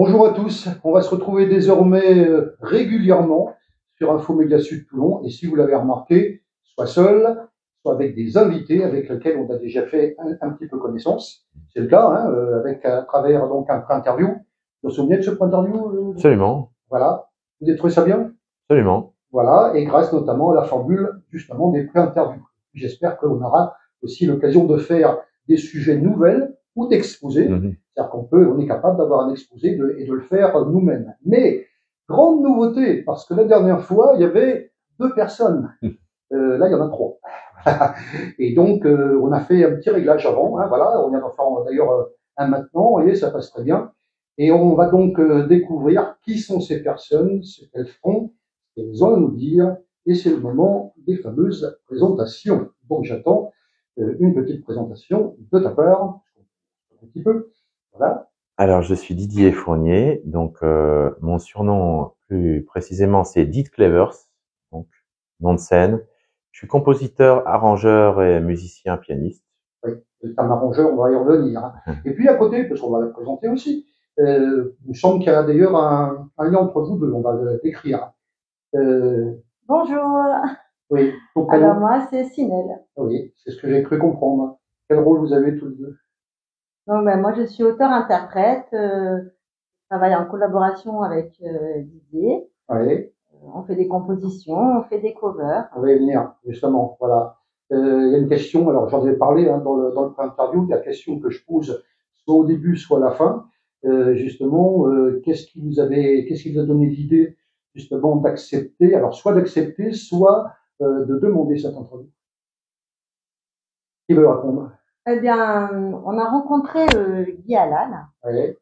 Bonjour à tous, on va se retrouver désormais régulièrement sur Info Média Sud Toulon et si vous l'avez remarqué, soit seul, soit avec des invités avec lesquels on a déjà fait un petit peu connaissance. C'est le cas, hein, avec à travers donc un pré-interview. Vous vous souvenez de ce pré-interview Absolument, Voilà. Vous avez trouvé ça bien? absolument. Voilà, et grâce notamment à la formule justement des pré-interviews. J'espère qu'on aura aussi l'occasion de faire des sujets nouvelles ou d'exposer. Mhm. C'est-à-dire on est capable d'avoir un exposé et de le faire nous-mêmes. Mais, grande nouveauté, parce que la dernière fois, il y avait 2 personnes. Là, il y en a 3. Et donc, on a fait un petit réglage avant. Hein, voilà, on y en a fait d'ailleurs un maintenant. Vous voyez, ça passe très bien. Et on va donc découvrir qui sont ces personnes, ce qu'elles font, ce qu'elles ont à nous dire. Et c'est le moment des fameuses présentations. Donc, j'attends une petite présentation de ta part. Un petit peu. Voilà. Alors, je suis Didier Fournier, donc mon surnom plus précisément c'est Dit Clevers, donc nom de scène. Je suis compositeur, arrangeur et musicien pianiste. Oui, le terme arrangeur, on va y revenir. Hein. Et puis à côté, parce qu'on va la présenter aussi, il me semble qu'il y a d'ailleurs un lien entre vous deux, on va le décrire. Euh, Bonjour. oui, ton Alors prénom. moi, c'est Sinel. Oui, c'est ce que j'ai cru comprendre. Quel rôle vous avez tous les deux? Donc moi, je suis auteur-interprète. Je travaille en collaboration avec Didier. Oui, On fait des compositions, on fait des covers. on va y venir, justement. Voilà. Il y a une question, alors j'en ai parlé hein, dans le pré-interview, la question que je pose soit au début, soit à la fin. Justement, qu'est-ce qui vous a donné l'idée justement d'accepter, alors soit d'accepter, soit de demander cette interview? Qui veut répondre? Eh bien, on a rencontré Guy Allan, Oui,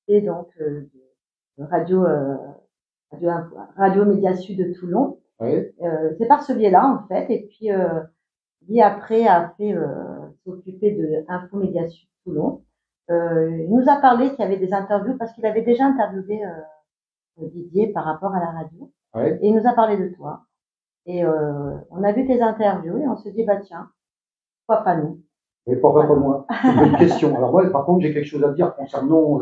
et donc de Radio Média Sud de Toulon. oui, C'est par ce biais-là en fait. Et puis Guy après a fait s'occuper de Info Média Sud Toulon. Il nous a parlé qu'il y avait des interviews parce qu'il avait déjà interviewé Didier par rapport à la radio. oui. Et il nous a parlé de toi. Et on a vu tes interviews et on s'est dit, bah tiens, pourquoi pas nous? Mais pourquoi pas moi? C'est une bonne question. Alors moi, par contre, j'ai quelque chose à dire concernant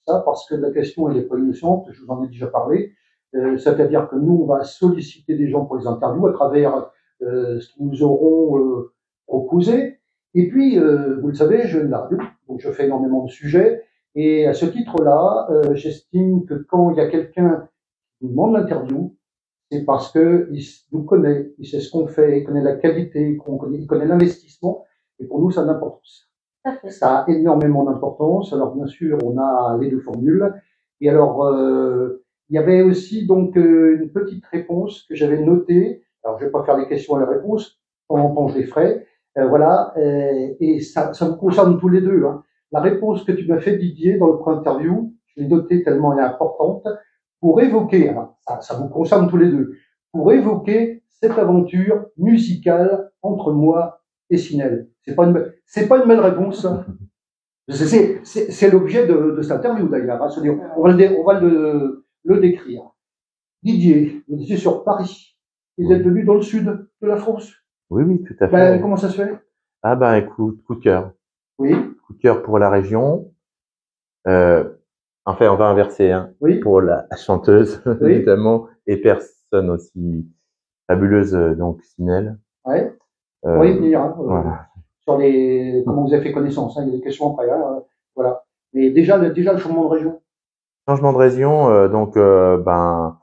ça, parce que la question, elle est pas innocente, je vous en ai déjà parlé. C'est-à-dire que nous, on va solliciter des gens pour les interviews à travers ce qu'ils nous auront proposé. Et puis, vous le savez, je la radio, donc je fais énormément de sujets. Et à ce titre-là, j'estime que quand il y a quelqu'un qui nous demande l'interview, c'est parce que il nous connaît, il sait ce qu'on fait, il connaît la qualité, il connaît l'investissement. Et pour nous, ça a de l'importance. Ça a énormément d'importance. Alors bien sûr, on a les 2 formules. Et alors, il y avait aussi donc une petite réponse que j'avais notée. Alors, je vais pas faire les questions et les réponses. De temps en temps, je les ferai. Voilà. Et ça vous concerne tous les deux. Hein. La réponse que tu m'as fait, Didier, dans le pré-interview, je l'ai notée tellement elle est importante, pour évoquer, alors, ça vous concerne tous les deux, pour évoquer cette aventure musicale entre moi et Sinel. C'est pas une belle réponse. C'est l'objet de cette interview d'ailleurs. Hein. On va le décrire. Didier, vous étiez sur Paris. Vous êtes venu dans le sud de la France. Oui, oui, tout à fait. Ben, comment ça se fait? Ah ben écoute, coup de cœur. Oui. Coup de cœur pour la région. Enfin, on va inverser, hein. Oui. Pour la chanteuse, oui. évidemment, et personne aussi fabuleuse, donc Sinel. Ouais. On va y venir. Hein, voilà. Sur comment vous avez fait connaissance. Hein, il y a des questions après. Hein, voilà. Mais déjà le changement de région. Changement de région, donc Vous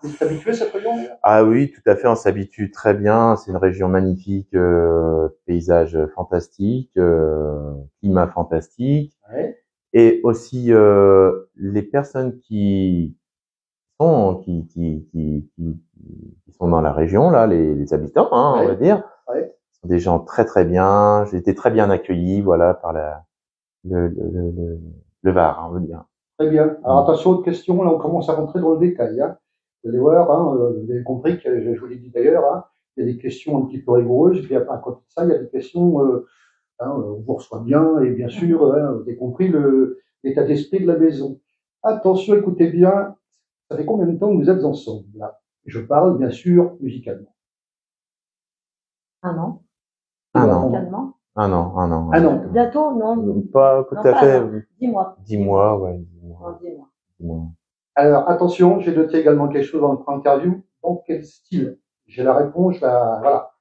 êtes habitué à cette région? Ah oui, tout à fait, on s'habitue très bien. C'est une région magnifique, paysage fantastique, climat fantastique, ouais. Et aussi les personnes qui sont dans la région là, les habitants, hein, ouais. on va dire, ouais. sont des gens très très bien. J'ai été très bien accueilli, voilà, par le Var, on va dire. Très bien. Alors attention, autre question, là on commence à rentrer dans le détail. Hein. Vous allez voir, hein, vous avez compris que je vous l'ai dit d'ailleurs, hein, il y a des questions un petit peu rigoureuses, puis à côté de ça, il y a des questions, hein, on vous reçoit bien, et bien sûr, hein, vous avez compris l'état d'esprit de la maison. Attention, écoutez bien, ça fait combien de temps que vous êtes ensemble là? Je parle bien sûr musicalement. 1 an. Musicalement. 1 an. 1 an. Bientôt, non. Pas tout à fait. 10 mois. 10 mois, ouais. 10 mois. Alors, attention, j'ai noté également quelque chose dans notre interview. Dans quel style? J'ai la réponse, voilà.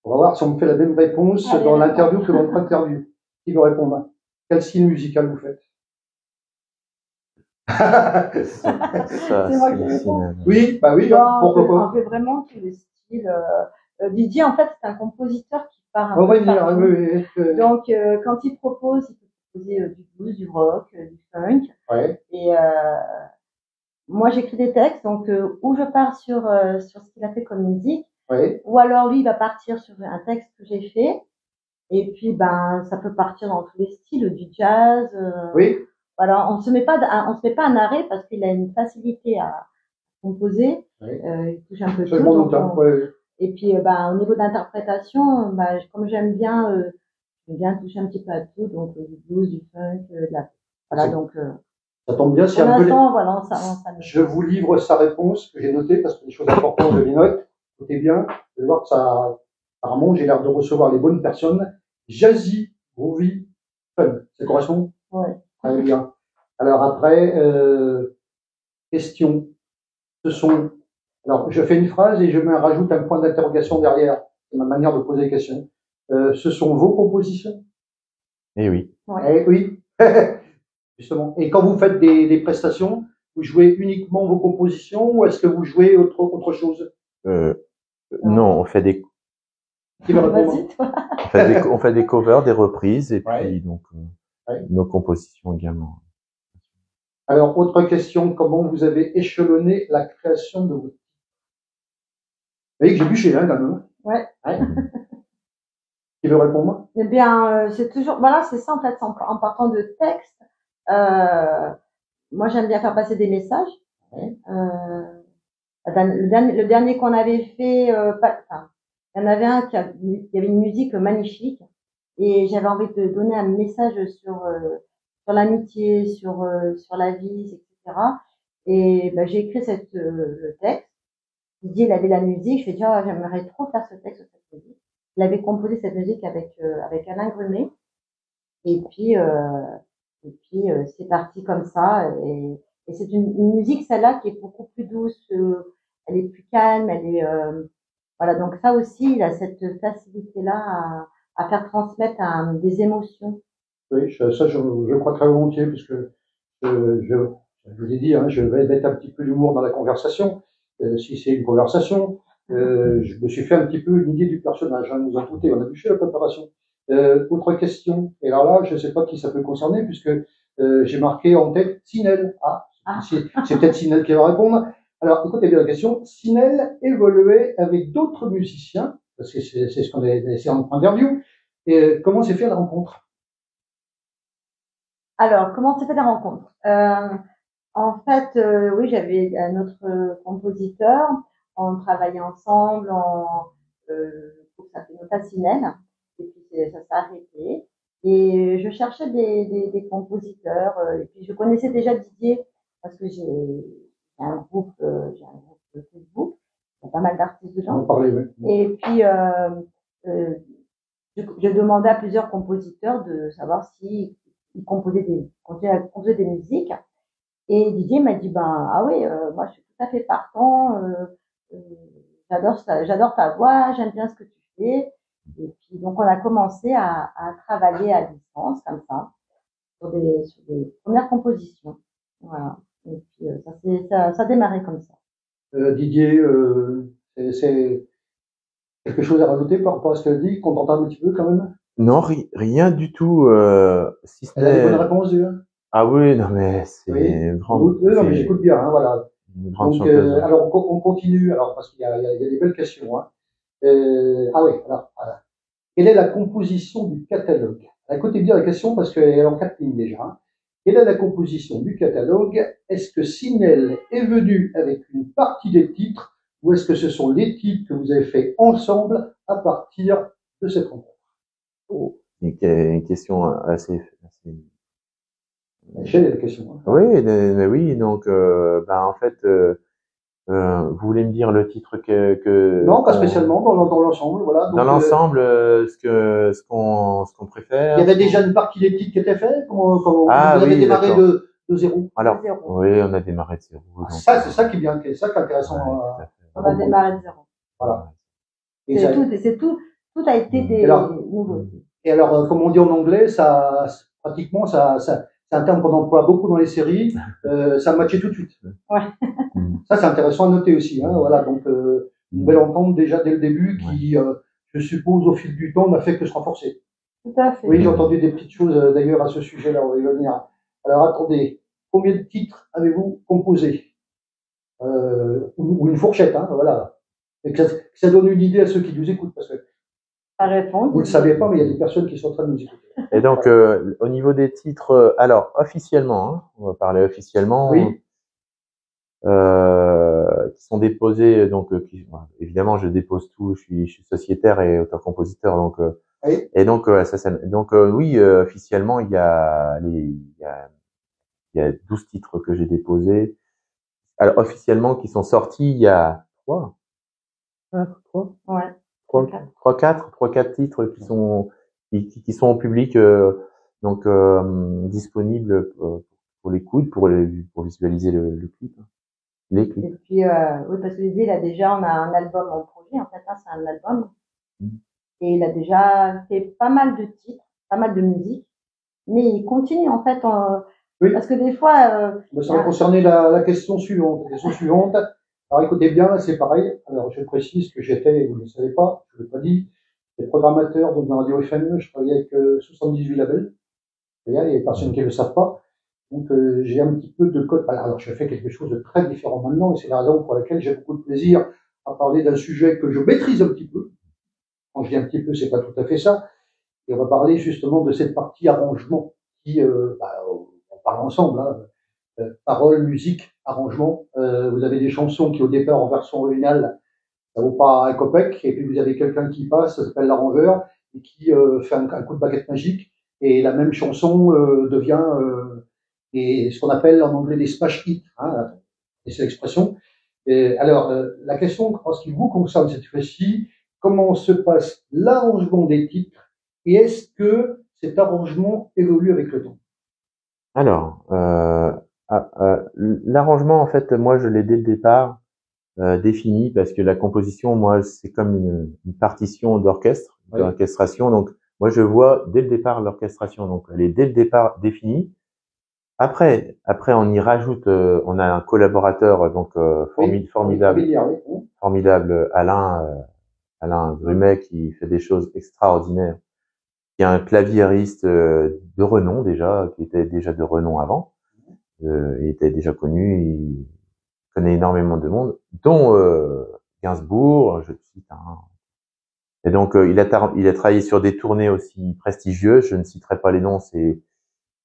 On va voir si on me fait la même réponse dans l'interview que dans notre interview. Qui veut répondre? Quel style musical vous faites? C'est moi qui réponds. Oui, bah oui, pourquoi pas. On fait vraiment tous les styles. Didier, en fait, c'est un compositeur qui part On un va peu y venir, partout. oui. Donc, quand il propose, il peut proposer du blues, du rock, du funk. Ouais. Et moi, j'écris des textes, donc où je pars sur ce qu'il a fait comme musique, ouais. ou alors lui, il va partir sur un texte que j'ai fait. Et puis, ben, ça peut partir dans tous les styles, du jazz. Oui. Voilà, on se met pas un arrêt parce qu'il a une facilité à composer. Oui. Il touche un peu ça tout. Donc ouais. Et puis, ben, au niveau d'interprétation, ben, comme j'aime bien toucher un petit peu à tout, donc du blues, du funk, voilà, donc. Ça tombe bien, pour l'instant, voilà, je vous livre sa réponse que j'ai notée parce que les choses importantes, je les note. Écoutez bien, vous allez voir que ça, apparemment, j'ai l'air de recevoir les bonnes personnes. Jazzy, groovy, fun. Ça correspond? Oui. Très bien. Alors après, question. Alors, je fais une phrase et je rajoute un point d'interrogation derrière. C'est ma manière de poser les questions. Ce sont vos compositions? Eh oui. Eh oui. Justement. Et quand vous faites des prestations, vous jouez uniquement vos compositions ou est-ce que vous jouez autre chose? Non, on fait des. Qui veut répondre? On fait des covers, des reprises et ouais. puis donc nos compositions également. Alors, autre question, comment vous avez échelonné la création de votre titre? Vous voyez que j'ai bûché, hein, quand même. Ouais. Qui veut répondre? Eh bien, c'est toujours, voilà, c'est ça en fait, en partant de texte. Moi, j'aime bien faire passer des messages. Ouais. Le dernier qu'on avait fait, il y en avait un il y avait une musique magnifique et j'avais envie de donner un message sur l'amitié, sur la vie, etc. Et ben, j'ai écrit le texte. Didier, il avait la musique. Je lui ai dit, oh, j'aimerais trop faire ce texte, cette musique. Il avait composé cette musique avec Alain Grumet. Et puis c'est parti comme ça. Et c'est une musique, celle-là, qui est beaucoup plus douce. Elle est plus calme. Elle est voilà. Donc ça aussi, il a cette facilité-là à faire transmettre des émotions. Oui, ça je crois très volontiers puisque je vous ai dit, hein, je vais mettre un petit peu d'humour dans la conversation. Si c'est une conversation, je me suis fait un petit peu une idée du personnage. Hein, vous en doutez, on a bûché la préparation. Autre question. Et alors là, je ne sais pas qui ça peut concerner puisque j'ai marqué en tête Sinel. C'est peut-être Sinel qui va répondre. Alors, écoutez bien la question. Sinel évoluait avec d'autres musiciens, parce que c'est ce qu'on a essayé en interview. Et comment s'est fait la rencontre? Alors, comment s'est fait la rencontre? En fait, oui, j'avais un autre compositeur. On travaillait ensemble. Ça fait notre Sinel. Et puis ça s'est arrêté. Et je cherchais des compositeurs. Et puis je connaissais déjà Didier parce que j'ai un groupe de Facebook. Il y a pas mal d'artistes dedans. Et puis je demandais à plusieurs compositeurs de savoir s'ils composaient des musiques. Et Didier m'a dit, ah oui, moi je suis tout à fait partant, j'adore ta voix, j'aime bien ce que tu fais. Et puis donc on a commencé à travailler à distance comme ça sur des premières compositions. Voilà. Et puis ça a démarré comme ça. Didier, c'est quelque chose à rajouter par rapport à ce qu'elle dit, qu'on t'entend un petit peu quand même? Non, rien du tout. Si ce Elle a des bonnes réponses déjà? Ah oui, non mais c'est une grande. Oui, non mais j'écoute bien, hein, voilà. Donc, alors on continue, alors parce qu'il y a des belles questions. Hein. Ah oui, alors, voilà. Quelle est la composition du catalogue? Écoutez bien la question parce qu'elle est en 4 lignes déjà. Hein. Quelle est la composition du catalogue? Est-ce que Sinel est venu avec une partie des titres ou est-ce que ce sont les titres que vous avez fait ensemble à partir de cette rencontre? Oh, une question assez la question. Hein. Oui, donc en fait, vous voulez me dire le titre que non, pas spécialement dans l'ensemble, voilà. Donc, dans l'ensemble, ce qu'on préfère. Il y avait déjà une partie des titres qui étaient faits. Comment vous oui, avez démarré de zéro. Alors, De zéro. oui, on a démarré de zéro. Ah, donc, ça, c'est ça qui est bien, c'est ça qui est intéressant. ouais, tout à fait. On va démarrer de zéro. Voilà. Et, ça- Tout a été des alors, nouveautés. et alors, comme on dit en anglais, ça, pratiquement, c'est un terme qu'on emploie beaucoup dans les séries, ça matchait tout de suite. Ouais. Ça, c'est intéressant à noter aussi, hein. Voilà, donc, une belle entente déjà dès le début qui, je suppose, au fil du temps, n'a fait que se renforcer. Tout à fait. Oui, j'ai entendu des petites choses d'ailleurs à ce sujet-là, on va y venir. Alors attendez, combien de titres avez-vous composé ou une fourchette, hein, voilà. Et que ça donne une idée à ceux qui nous écoutent, parce que Ça répond. vous ne le savez pas, mais il y a des personnes qui sont en train de nous écouter. Et donc, au niveau des titres, alors officiellement, hein, on va parler officiellement, Oui. qui sont déposés, donc évidemment, je dépose tout, je suis sociétaire et auteur-compositeur, donc Oui. et donc oui, officiellement, il y a 12 titres que j'ai déposés. Alors officiellement, qui sont sortis, il y a trois, Ouais. trois, quatre titres qui sont au public, donc disponibles pour l'écoute, pour visualiser le clip, les clips. Et puis, oui, parce que il a déjà, on a un album en projet, en fait, hein, c'est un album. Et il a déjà fait pas mal de titres, pas mal de musique. Mais il continue, en fait, Oui. parce que des fois, Ça va concerner la question suivante. La question suivante. Alors écoutez bien, c'est pareil. Alors je précise que j'étais, vous ne le savez pas, je ne l'ai pas dit, j'étais programmateur dans Radio FM, je travaillais avec 78 labels. Il y a des personnes qui ne le savent pas. Donc j'ai un petit peu de code. Alors je fais quelque chose de très différent maintenant, et c'est la raison pour laquelle j'ai beaucoup de plaisir à parler d'un sujet que je maîtrise un petit peu. Quand je dis un petit peu, c'est pas tout à fait ça. Et on va parler justement de cette partie arrangement qui, on parle ensemble, hein, paroles, musique, arrangement. Vous avez des chansons qui au départ en version originale, ça vaut pas un copec, et puis vous avez quelqu'un qui passe, ça s'appelle l'arrangeur, et qui fait un coup de baguette magique, et la même chanson devient ce qu'on appelle en anglais des smash hits, hein, et c'est l'expression. Alors, la question, en ce qui vous concerne cette fois-ci, comment se passe l'arrangement des titres, et est-ce que cet arrangement évolue avec le temps? Alors, l'arrangement, en fait, moi, je l'ai dès le départ défini parce que la composition, moi, c'est comme une partition d'orchestre, d'orchestration. Donc, moi, je vois dès le départ l'orchestration. Donc, elle est dès le départ définie. Après, on y rajoute, on a un collaborateur donc formidable, Alain Grumet, qui fait des choses extraordinaires, qui est un claviériste de renom déjà, qui était déjà de renom avant, il était déjà connu, il connaît énormément de monde, dont Gainsbourg, je cite. Et donc il a travaillé sur des tournées aussi prestigieuses, je ne citerai pas les noms, c'est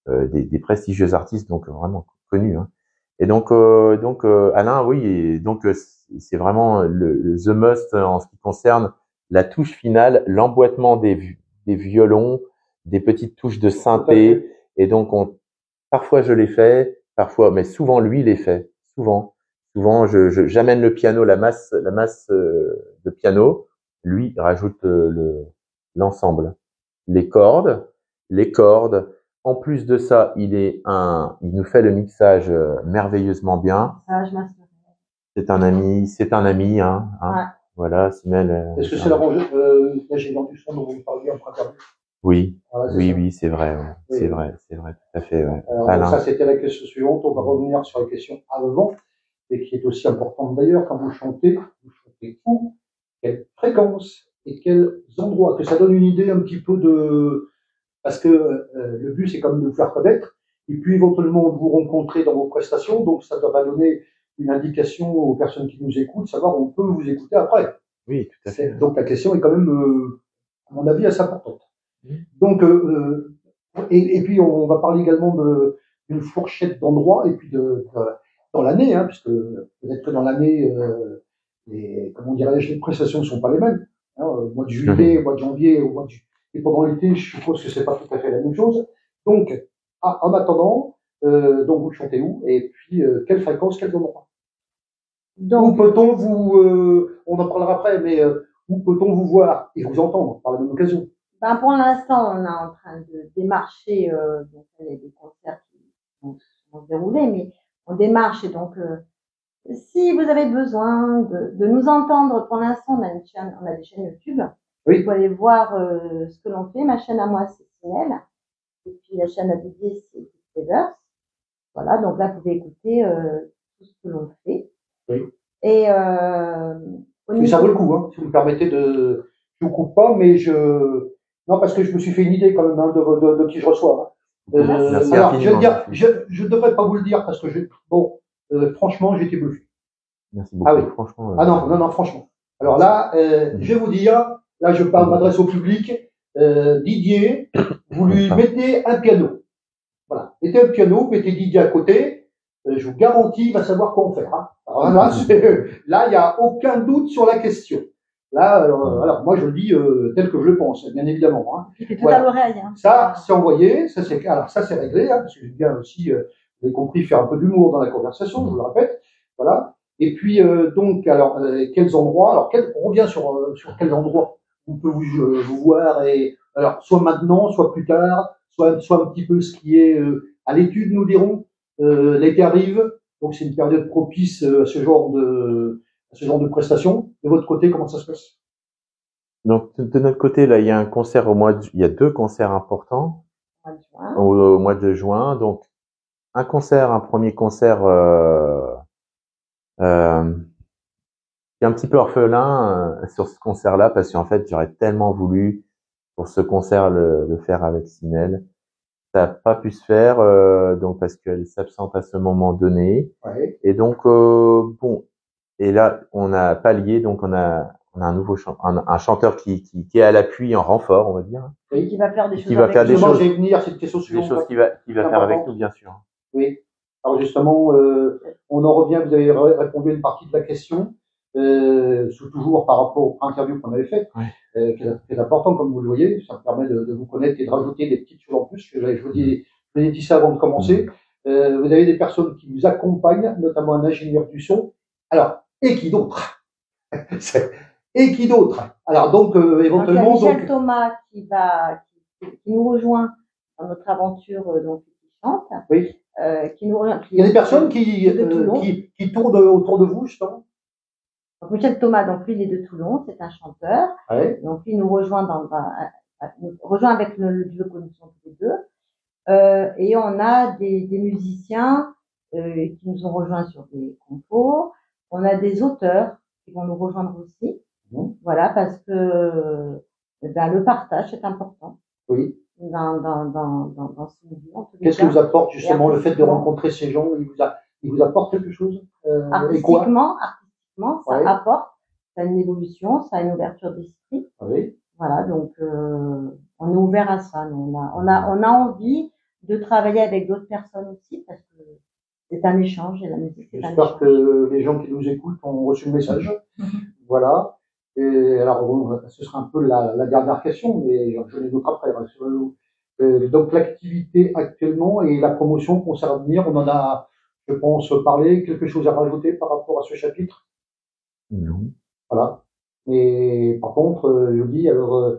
des prestigieux artistes, donc vraiment connus. Hein. Et donc Alain, oui, et donc c'est vraiment le the must en ce qui concerne la touche finale, l'emboîtement des violons, des petites touches de synthé. Et donc parfois je l'ai fait, parfois, mais souvent lui les fait. Souvent, j'amène le piano, la masse de piano. Lui rajoute l'ensemble, les cordes. En plus de ça, il nous fait le mixage merveilleusement bien. C'est un ami, hein. Ouais. Voilà, Simel. Est-ce que c'est l'ingénieur du son dont vous parliez en interview? Oui, voilà, oui, c'est vrai, ouais. Oui. C'est vrai, tout à fait, ouais. Alors, ça, c'était la question suivante. On va revenir sur la question avant, et qui est aussi importante d'ailleurs. Quand vous chantez où, quelle fréquence et quels endroits, que ça donne une idée un petit peu de, parce que le but, c'est comme de vous faire connaître, et puis éventuellement de vous rencontrer dans vos prestations, donc ça doit donner une indication aux personnes qui nous écoutent, savoir où on peut vous écouter après. Oui, tout à fait. Donc la question est quand même, à mon avis, assez importante. Donc, et puis on va parler également d'une fourchette d'endroits, et puis dans l'année, hein, puisque peut-être que dans l'année, comment dirais-je, les prestations ne sont pas les mêmes. Hein, au mois de juillet, au mois de janvier, et pendant l'été, je suppose que c'est pas tout à fait la même chose. Donc, en attendant, donc vous chantez où, et puis quelle fréquence, quels endroits? Où peut-on vous, on en parlera après, mais où peut-on vous voir et vous entendre par la même occasion? Ben pour l'instant, on est en train de démarcher donc, des concerts qui vont vont se dérouler, mais on démarche. Et donc, si vous avez besoin de nous entendre, pour l'instant, on a des chaînes YouTube. Oui. Vous pouvez aller voir ce que l'on fait. Ma chaîne à moi, c'est Sinel. Et puis la chaîne à Didier, c'est Clavers. Voilà, donc là, vous pouvez écouter tout ce que l'on fait. Oui. Et ça vaut le coup, hein, si vous me permettez de... Je vous coupe pas, mais non, parce que je me suis fait une idée quand même hein, de qui je reçois. Hein. Alors, je veux dire, je devrais pas vous le dire parce que franchement, j'ai été bluffé. Merci beaucoup. Ah oui, franchement. Non, franchement. Alors là, je vais vous dire, là, je m'adresse au public. Didier, vous lui mettez un piano. Voilà, mettez un piano, mettez Didier à côté. Je vous garantis, il va savoir quoi en faire. Hein. Alors là, il n'y a aucun doute sur la question. Là, alors moi, je le dis tel que je le pense, bien évidemment. Hein. Voilà. Hein. Ça, c'est envoyé. Ça, c'est réglé, hein, parce que j'aime bien aussi, vous avez compris, faire un peu d'humour dans la conversation. Je vous le répète. Voilà. Et puis donc, alors, quels endroits? Alors, on revient sur quels endroits on peut vous voir et alors soit maintenant, soit plus tard, soit un petit peu ce qui est à l'étude, nous dirons. L'été arrive, donc c'est une période propice à ce genre de prestations. De votre côté, comment ça se passe? Donc de notre côté, là, il y a un concert il y a 2 concerts importants au mois de juin. Donc un premier concert qui est un petit peu orphelin sur ce concert-là parce qu'en fait, j'aurais tellement voulu pour ce concert le faire avec Sinel. Ça n'a pas pu se faire donc parce qu'elle s'absente à ce moment donné. Ouais. Et donc bon, et là on a pallié, donc on a un nouveau un chanteur qui est à l'appui en renfort, on va dire. Oui, qui va faire des choses. Qui va faire des choses. C'est une question suivante. Des choses qu'il va faire avec nous, bien sûr. Oui. Alors justement, on en revient. Vous avez répondu à une partie de la question, toujours par rapport aux interviews qu'on avait faites. Ouais. Qui est important, comme vous le voyez, ça me permet de vous connaître et de rajouter des petites choses en plus. Je vous ai dit ça avant de commencer. Vous avez des personnes qui vous accompagnent, notamment un ingénieur du son. Alors, et qui d'autre? Et qui d'autre? Alors donc éventuellement. Donc, il y a Michel Thomas qui nous rejoint dans notre aventure donc qui chante. Oui. Qui nous rejoint. Il y a des personnes qui tournent autour de vous justement. Donc, Michel Thomas, donc lui, il est de Toulon, c'est un chanteur. Ouais. Donc lui, il nous rejoint rejoint avec le duo que nous sommes tous les deux. Et on a des musiciens qui nous ont rejoints sur des compos. On a des auteurs qui vont nous rejoindre aussi. Voilà, parce que le partage c'est important. Oui. Dans ce milieu. Qu'est-ce que vous apporte justement le fait de rencontrer ces gens? Il vous apporte quelque chose? Artistiquement, ça apporte, ça a une évolution, ça a une ouverture d'esprit. Oui. Voilà, donc on est ouvert à ça. On a envie de travailler avec d'autres personnes aussi parce que c'est un échange et la musique c'est un échange. J'espère que les gens qui nous écoutent ont reçu le message. Voilà. Et alors, ce sera un peu la dernière question, mais je l'ai d'autres après. Donc l'activité actuellement et la promotion concerne venir, on en a, je pense, parlé. Quelque chose à rajouter par rapport à ce chapitre? Non. Voilà. Et par contre, je dis, alors,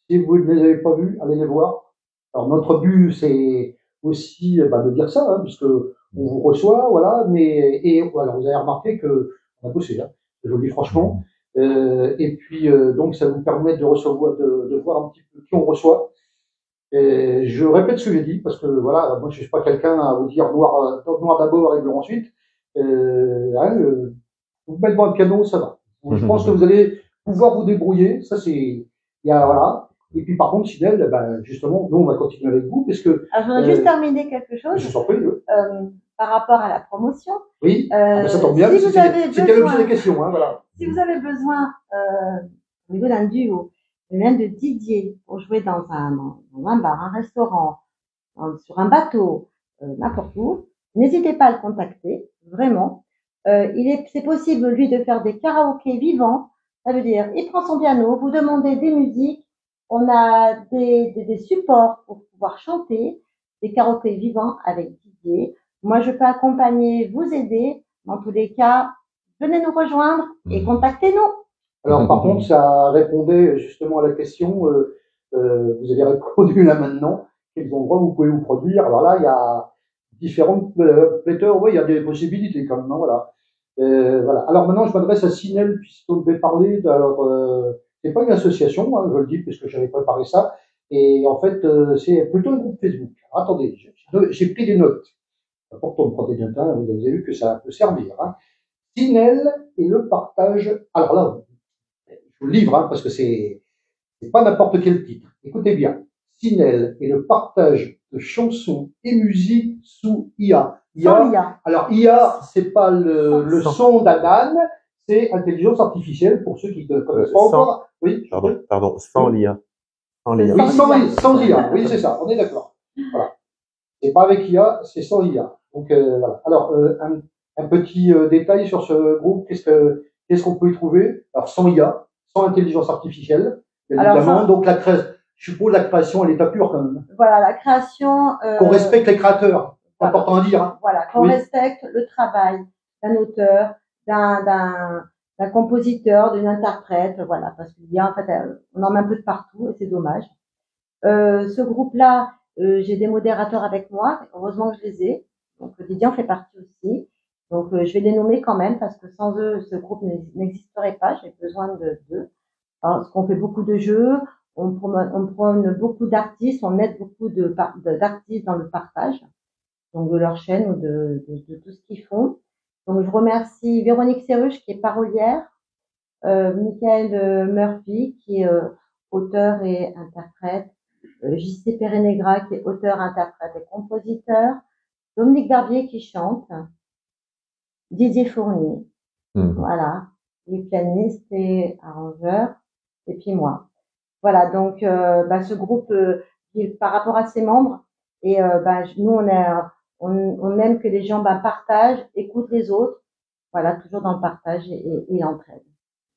si vous ne les avez pas vus, allez les voir. Alors notre but, c'est aussi de dire ça, hein, puisque on vous reçoit, voilà. Alors vous avez remarqué que on a bossé, hein, je vous le dis franchement. Et puis donc ça vous permet de recevoir, de voir un petit peu qui on reçoit. Et je répète ce que j'ai dit parce que voilà, moi je suis pas quelqu'un à vous dire noir d'abord et blanc ensuite. Vous mettez un piano, ça va. Je pense que vous allez pouvoir vous débrouiller. Ça c'est, voilà. Et puis par contre, Sinel, justement, nous on va continuer avec vous parce que. Alors je voudrais juste terminer quelque chose. Je vous en prie. Par rapport à la promotion. Oui. Ça tombe bien. Si c'était l'objet des questions, hein, voilà. Si vous avez besoin au niveau d'un duo, même de Didier pour jouer dans un bar, un restaurant, sur un bateau, n'importe où, n'hésitez pas à le contacter. Vraiment. C'est possible lui de faire des karaokés vivants. Ça veut dire, il prend son piano, vous demandez des musiques. On a des supports pour pouvoir chanter, des karaokés vivants avec Didier. Moi, je peux accompagner, vous aider. Dans tous les cas, venez nous rejoindre et contactez-nous. Alors, par contre, ça répondait justement à la question. Vous avez répondu là maintenant. Quels endroits vous pouvez vous produire? Alors là, il y a différentes pléthores. Oui, il y a des possibilités quand même, hein, voilà. Voilà. Alors maintenant, je m'adresse à Sinel, puisqu'on devait parler. Alors, c'est pas une association, hein, je le dis, puisque j'avais préparé ça. Et en fait, c'est plutôt un groupe Facebook. Alors, attendez, j'ai pris des notes. C'est important de prendre des notes, hein, vous avez vu que ça peut servir. Hein. Sinel et le partage. Alors là, je vous le livre, hein, parce que c'est pas n'importe quel titre. Écoutez bien. Sinel et le partage de chansons et musique sous IA. Sans l'IA. Alors IA, c'est pas le son d'un âne, c'est intelligence artificielle pour ceux qui ne connaissent pas encore. Oui. Pardon, sans l'IA. Sans l'IA. Oui, sans IA. Oui, c'est ça. On est d'accord. Voilà. C'est pas avec IA, c'est sans IA. Donc voilà. Alors un petit détail sur ce groupe. Qu'est-ce qu'on peut y trouver? Alors sans IA, sans intelligence artificielle, évidemment. Donc je suppose la création à l'état pur quand même. Voilà, la création. Qu'on respecte les créateurs. C'est important à dire. Hein. Voilà, qu'on respecte le travail d'un auteur, d'un compositeur, d'une interprète, voilà, parce qu'il y a en fait, on en met un peu de partout et c'est dommage. Ce groupe-là, j'ai des modérateurs avec moi, heureusement que je les ai. Donc Didier en fait partie aussi. Donc je vais les nommer quand même parce que sans eux, ce groupe n'existerait pas. J'ai besoin d'eux. Parce qu'on fait beaucoup de jeux, on prône beaucoup d'artistes, on aide beaucoup d'artistes dans le partage, donc de leur chaîne ou de tout ce qu'ils font. Donc je remercie Véronique Serruche qui est parolière, Michael Murphy qui est auteur et interprète, JC Perenegra qui est auteur, interprète et compositeur, Dominique Barbier qui chante, Didier Fournier, voilà, les pianistes et arrangeurs, et puis moi. Voilà, donc ce groupe, par rapport à ses membres, et nous on aime que les gens partagent, écoutent les autres, voilà, toujours dans le partage et l'entraide.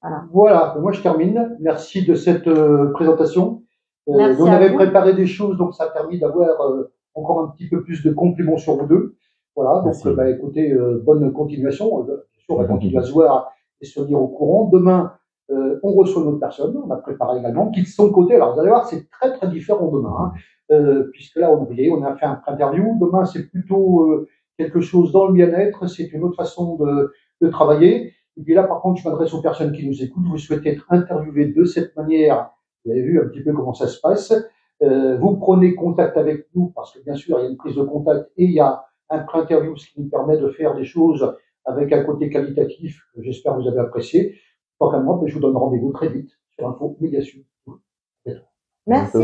Voilà. Voilà, moi je termine. Merci de cette présentation. On avait préparé des choses, donc ça a permis d'avoir encore un petit peu plus de compliments sur vous deux. Voilà, donc écoutez, bonne continuation. Bien sûr, on va continuer à se voir et se tenir au courant. Demain, on reçoit une autre personne, on a préparé également, qui de son côté, alors vous allez voir, c'est très très différent demain, hein, puisque là, on a fait un interview. Demain, c'est plutôt quelque chose dans le bien-être, c'est une autre façon de travailler. Et puis là, par contre, je m'adresse aux personnes qui nous écoutent. Vous souhaitez être interviewé de cette manière, vous avez vu un petit peu comment ça se passe. Vous prenez contact avec nous parce que bien sûr, il y a une prise de contact et il y a un pré-interview, ce qui nous permet de faire des choses avec un côté qualitatif que j'espère que vous avez apprécié. Quant à moi, je vous donne rendez-vous très vite sur Info Média Sud. Merci.